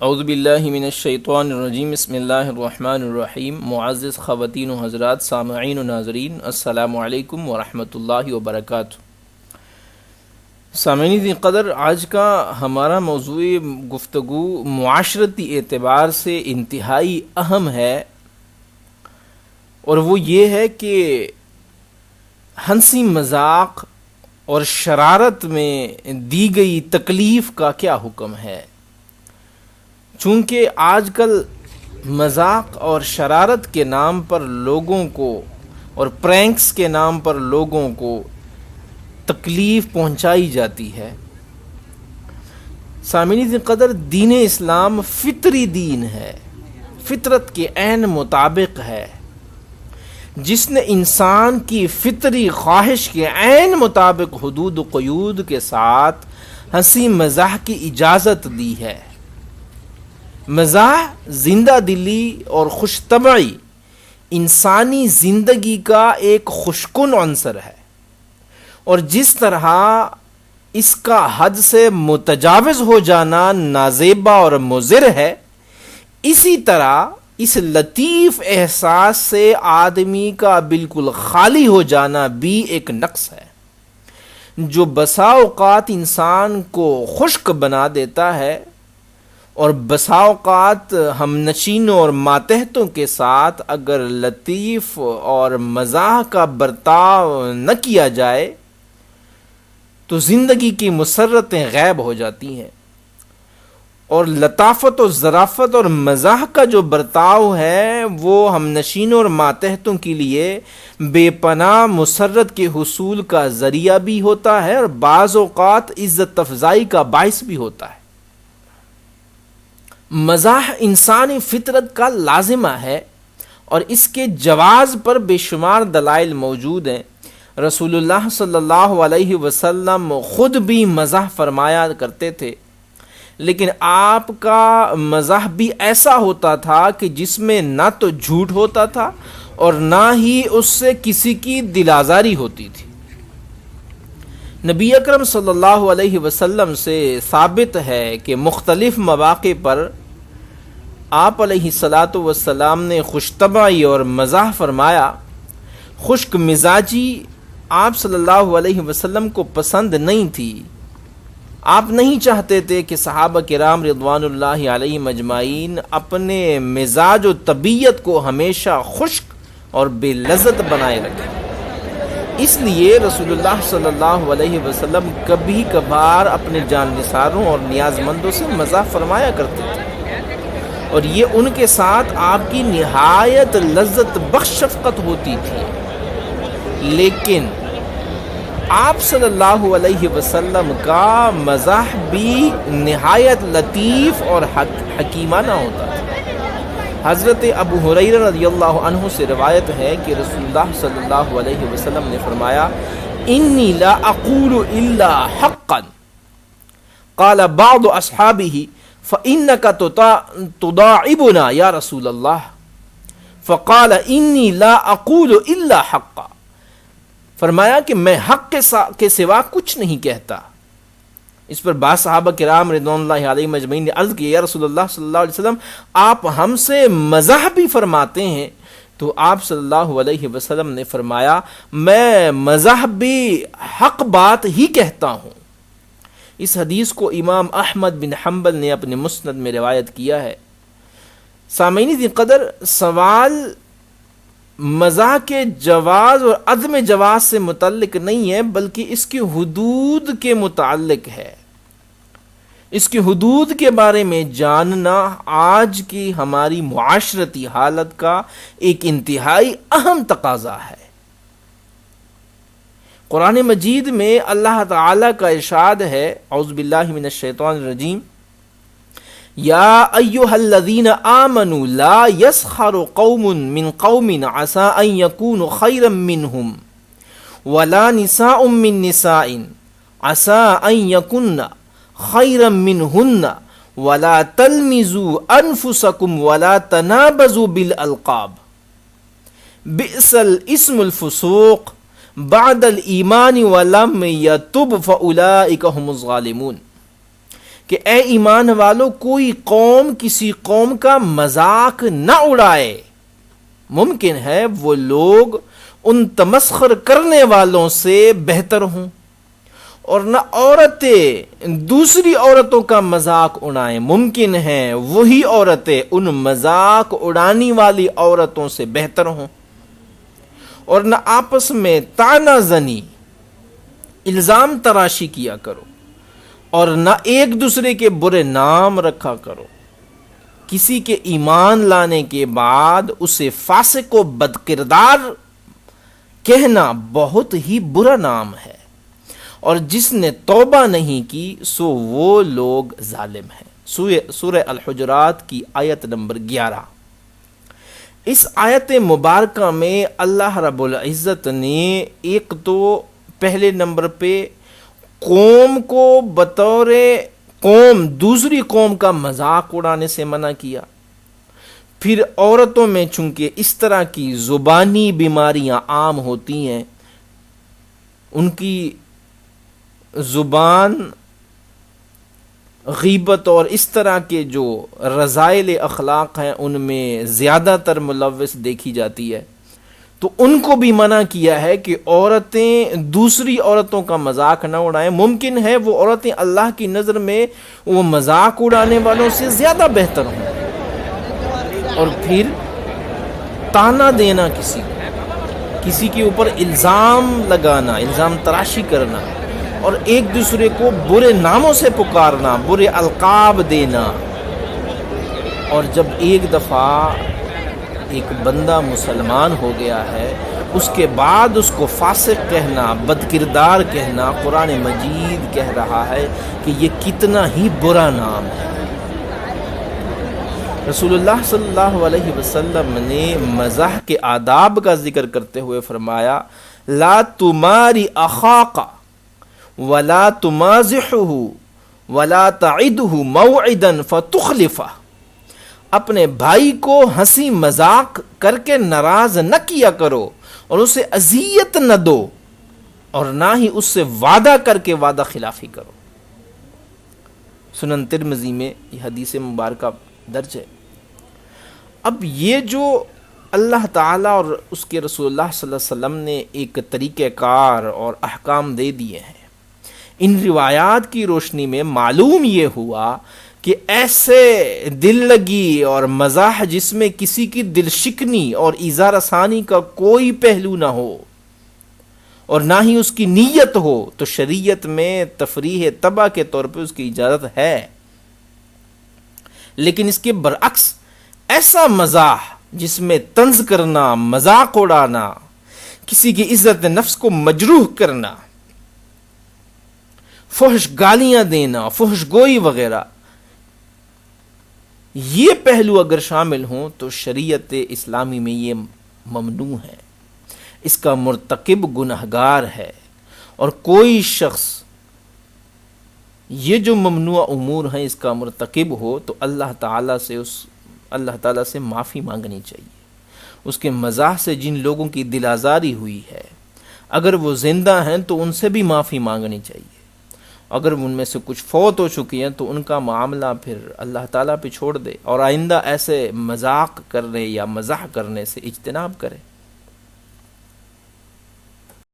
اعوذ باللہ من الشیطان الرجیم، بسم اللہ الرحمن الرحیم۔ معزز خواتین و حضرات، سامعین و ناظرین، السلام علیکم ورحمۃ اللہ وبرکاتہ۔ سامعین قدر، آج کا ہمارا موضوع گفتگو معاشرتی اعتبار سے انتہائی اہم ہے، اور وہ یہ ہے کہ ہنسی مذاق اور شرارت میں دی گئی تکلیف کا کیا حکم ہے۔ چونکہ آج کل مذاق اور شرارت کے نام پر لوگوں کو اور پرینکس کے نام پر لوگوں کو تکلیف پہنچائی جاتی ہے۔ سامعین قدر، دین اسلام فطری دین ہے، فطرت کے عین مطابق ہے، جس نے انسان کی فطری خواہش کے عین مطابق حدود و قیود کے ساتھ ہنسی مزاح کی اجازت دی ہے۔ مزاح، زندہ دلی اور خوش طبعی انسانی زندگی کا ایک خوشکن عنصر ہے، اور جس طرح اس کا حد سے متجاوز ہو جانا نازیبا اور مضر ہے، اسی طرح اس لطیف احساس سے آدمی کا بالکل خالی ہو جانا بھی ایک نقص ہے، جو بسا اوقات انسان کو خشک بنا دیتا ہے، اور بسا اوقات ہم نشینوں اور ماتحتوں کے ساتھ اگر لطیف اور مزاح کا برتاؤ نہ کیا جائے تو زندگی کی مسرتیں غائب ہو جاتی ہیں، اور لطافت و ظرافت اور مزاح کا جو برتاؤ ہے وہ ہم نشینوں اور ماتحتوں کے لیے بے پناہ مسرت کے حصول کا ذریعہ بھی ہوتا ہے، اور بعض اوقات عزت افزائی کا باعث بھی ہوتا ہے۔ مزاح انسانی فطرت کا لازمہ ہے، اور اس کے جواز پر بے شمار دلائل موجود ہیں۔ رسول اللہ صلی اللہ علیہ وسلم خود بھی مزاح فرمایا کرتے تھے، لیکن آپ کا مزاح بھی ایسا ہوتا تھا کہ جس میں نہ تو جھوٹ ہوتا تھا اور نہ ہی اس سے کسی کی دل آزاری ہوتی تھی۔ نبی اکرم صلی اللہ علیہ وسلم سے ثابت ہے کہ مختلف مواقع پر آپ علیہ الصلاۃ والسلام نے خوش طبعی اور مزاح فرمایا۔ خشک مزاجی آپ صلی اللہ علیہ وسلم کو پسند نہیں تھی۔ آپ نہیں چاہتے تھے کہ صحابہ کرام رضوان اللہ علیہم اجمعین اپنے مزاج و طبیعت کو ہمیشہ خشک اور بے لذت بنائے رکھیں۔ اس لیے رسول اللہ صلی اللہ علیہ وسلم کبھی کبھار اپنے جان نثاروں اور نیاز مندوں سے مزاح فرمایا کرتے تھے، اور یہ ان کے ساتھ آپ کی نہایت لذت بخش شفقت ہوتی تھی۔ لیکن آپ صلی اللہ علیہ وسلم کا مزاح بھی نہایت لطیف اور حکیمانہ ہوتا تھا۔ حضرت ابو ہریرہ رضی اللہ عنہ سے روایت ہے کہ رسول اللہ صلی اللہ علیہ وسلم نے فرمایا، انی لا اقول الا حقا، قال بعض اصحابہ فإنك تداعبنا یا رسول اللہ، فقال انی لا اقول الا حقا، فرمایا کہ میں حق کے سوا کچھ نہیں کہتا۔ اس پر بعض صحابہ کرام رضوان اللہ علیہم اجمعین نے عرض کیا، یا رسول اللہ صلی اللہ علیہ وسلم، آپ ہم سے مزاح بھی فرماتے ہیں؟ تو آپ صلی اللہ علیہ وسلم نے فرمایا، میں مزاح بھی حق بات ہی کہتا ہوں۔ اس حدیث کو امام احمد بن حنبل نے اپنے مسند میں روایت کیا ہے۔ سامعین قدر، سوال مزاح کے جواز اور عدم جواز سے متعلق نہیں ہے، بلکہ اس کی حدود کے متعلق ہے۔ اس کی حدود کے بارے میں جاننا آج کی ہماری معاشرتی حالت کا ایک انتہائی اہم تقاضا ہے۔ قرآن مجید میں اللہ تعالی کا ارشاد ہے، اعوذ باللہ من الشیطان الرجیم، یا ایہا الذین آمنوا لا یسخر قوم من قوم عسى ان یکونوا خیرا منہم ولا نساء من نساء عسى ان یکن خیرا منہن ولا تلمزوا انفسکم ولا تنابزوا بالالقاب بئس الاسم الفسوق بعد الایمان ولم یتب فاولئک هم الظالمون، کہ اے ایمان والو کوئی قوم کسی قوم کا مذاق نہ اڑائے. ممکن ہے وہ لوگ ان تمسخر کرنے والوں سے بہتر ہوں، اور نہ عورتیں دوسری عورتوں کا مذاق اڑائیں. ممکن ہے وہی عورتیں ان مذاق اڑانے والی عورتوں سے بہتر ہوں. اور نہ آپس میں طعنہ زنی، الزام تراشی کیا کرو، اور نہ ایک دوسرے کے برے نام رکھا کرو. کسی کے ایمان لانے کے بعد اسے فاسق و بدکردار کہنا بہت ہی برا نام ہے، اور جس نے توبہ نہیں کی سو وہ لوگ ظالم ہیں. سورہ الحجرات کی آیت نمبر 11. اس آیت مبارکہ میں اللہ رب العزت نے ایک تو پہلے نمبر پہ قوم کو بطور قوم دوسری قوم کا مذاق اڑانے سے منع کیا. پھر عورتوں میں چونکہ اس طرح کی زبانی بیماریاں عام ہوتی ہیں، ان کی زبان غیبت اور اس طرح کے جو رذائل اخلاق ہیں ان میں زیادہ تر ملوث دیکھی جاتی ہے، تو ان کو بھی منع کیا ہے کہ عورتیں دوسری عورتوں کا مذاق نہ اڑائیں. ممکن ہے وہ عورتیں اللہ کی نظر میں وہ مذاق اڑانے والوں سے زیادہ بہتر ہوں. اور پھر طعنہ دینا، کسی کے اوپر الزام لگانا، الزام تراشی کرنا، اور ایک دوسرے کو برے ناموں سے پکارنا، برے القاب دینا. اور جب ایک دفعہ ایک بندہ مسلمان ہو گیا ہے، اس کے بعد اس کو فاسق کہنا، بدکردار کہنا، قرآن مجید کہہ رہا ہے کہ یہ کتنا ہی برا نام ہے. رسول اللہ صلی اللہ علیہ وسلم نے مزاح کے آداب کا ذکر کرتے ہوئے فرمایا: لا تماری اخاک ولا تمازحه ولا تعده موعدا فتخلفه. اپنے بھائی کو ہنسی مذاق کر کے ناراض نہ کیا کرو، اور اسے اذیت نہ دو، اور نہ ہی اس سے وعدہ کر کے وعدہ خلافی کرو. سنن ترمذی میں یہ حدیث مبارکہ درج ہے. اب یہ جو اللہ تعالیٰ اور اس کے رسول اللہ صلی اللہ علیہ وسلم نے ایک طریقہ کار اور احکام دے دیے ہیں، ان روایات کی روشنی میں معلوم یہ ہوا کہ ایسے دل لگی اور مزاح جس میں کسی کی دل شکنی اور ایذا رسانی کا کوئی پہلو نہ ہو اور نہ ہی اس کی نیت ہو، تو شریعت میں تفریح تباہ کے طور پہ اس کی اجازت ہے. لیکن اس کے برعکس ایسا مزاح جس میں طنز کرنا، مذاق اڑانا، کسی کی عزت نفس کو مجروح کرنا، فحش گالیاں دینا، فحش گوئی وغیرہ، یہ پہلو اگر شامل ہوں تو شریعت اسلامی میں یہ ممنوع ہے. اس کا مرتکب گنہگار ہے، اور کوئی شخص یہ جو ممنوع امور ہیں اس کا مرتکب ہو تو اللہ تعالیٰ سے معافی مانگنی چاہیے. اس کے مزاح سے جن لوگوں کی دل آزاری ہوئی ہے، اگر وہ زندہ ہیں تو ان سے بھی معافی مانگنی چاہیے. اگر ان میں سے کچھ فوت ہو چکی ہیں تو ان کا معاملہ پھر اللہ تعالیٰ پہ چھوڑ دے، اور آئندہ ایسے مذاق کرنے یا مزاح کرنے سے اجتناب کرے.